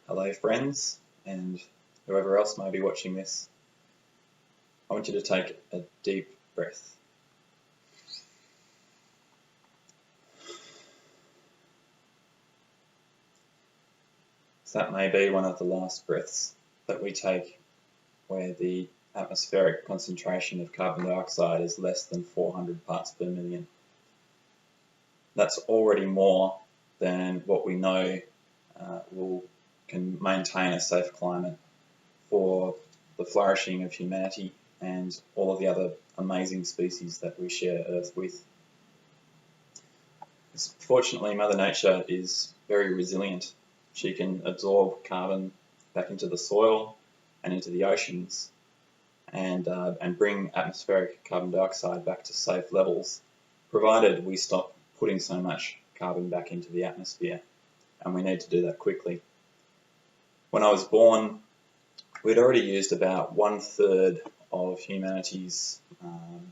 Hello friends, and whoever else may be watching this. I want you to take a deep breath. So that may be one of the last breaths that we take where the atmospheric concentration of carbon dioxide is less than 400 parts per million. That's already more than what we know can maintain a safe climate for the flourishing of humanity and all of the other amazing species that we share Earth with. Fortunately, Mother Nature is very resilient. She can absorb carbon back into the soil and into the oceans and bring atmospheric carbon dioxide back to safe levels, provided we stop putting so much carbon back into the atmosphere, and we need to do that quickly. When I was born, we'd already used about 1/3 of humanity's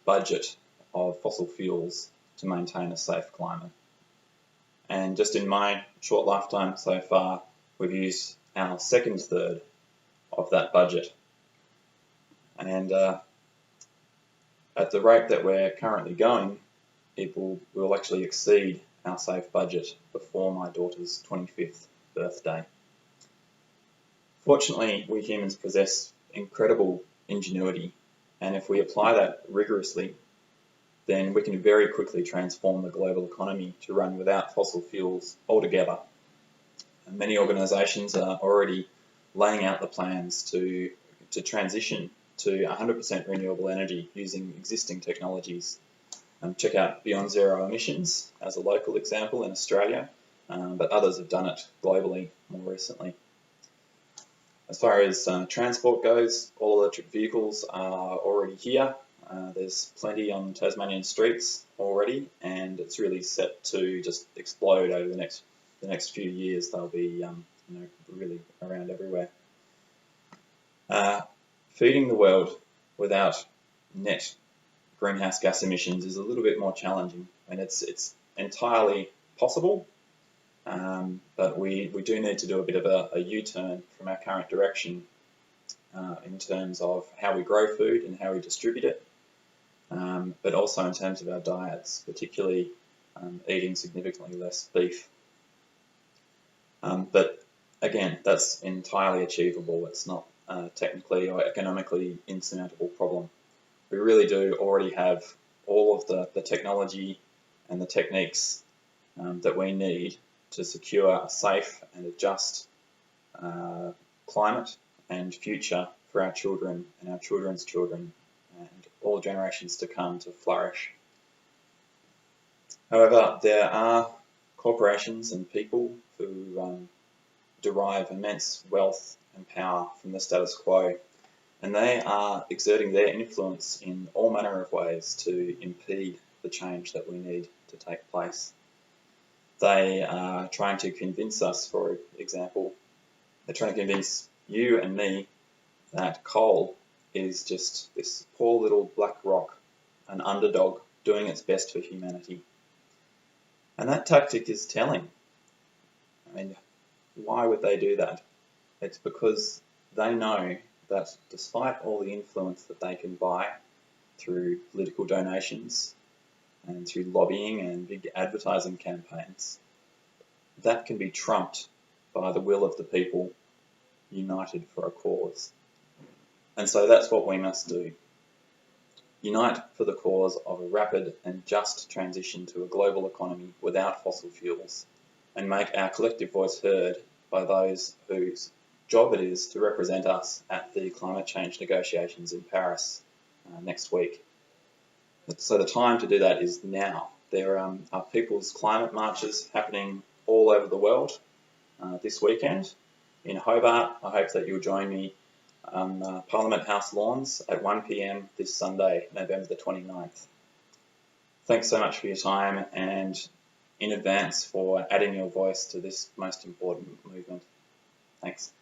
budget of fossil fuels to maintain a safe climate. And just in my short lifetime so far, we've used our 2/3 of that budget. And at the rate that we're currently going, we'll actually exceed our safe budget before my daughter's 25th birthday. Fortunately, we humans possess incredible ingenuity, and if we apply that rigorously, then we can very quickly transform the global economy to run without fossil fuels altogether. And many organisations are already laying out the plans to transition to 100% renewable energy using existing technologies. Check out Beyond Zero Emissions as a local example in Australia, but others have done it globally more recently. As far as transport goes, all electric vehicles are already here. There's plenty on Tasmanian streets already, and it's really set to just explode over the next few years. They'll be really around everywhere. Feeding the world without net greenhouse gas emissions is a little bit more challenging, and it's entirely possible. But we do need to do a bit of a U-turn from our current direction in terms of how we grow food and how we distribute it, but also in terms of our diets, particularly eating significantly less beef. But again, that's entirely achievable. It's not technically or economically insurmountable problem. We really do already have all of the technology and the techniques that we need to secure a safe and a just climate and future for our children and our children's children and all generations to come to flourish. However, there are corporations and people who derive immense wealth and power from the status quo, and they are exerting their influence in all manner of ways to impede the change that we need to take place. They are trying to convince us, for example, they're trying to convince you and me that coal is just this poor little black rock, an underdog doing its best for humanity. And that tactic is telling. I mean, why would they do that? It's because they know that despite all the influence that they can buy through political donations and through lobbying and big advertising campaigns, that can be trumped by the will of the people united for a cause. And so that's what we must do. Unite for the cause of a rapid and just transition to a global economy without fossil fuels, and make our collective voice heard by those whose job it is to represent us at the climate change negotiations in Paris next week. So the time to do that is now. There are people's climate marches happening all over the world this weekend. In Hobart, I hope that you'll join me on Parliament House lawns at 1 p.m. this Sunday, November the 29th. Thanks so much for your time, and in advance for adding your voice to this most important movement. Thanks.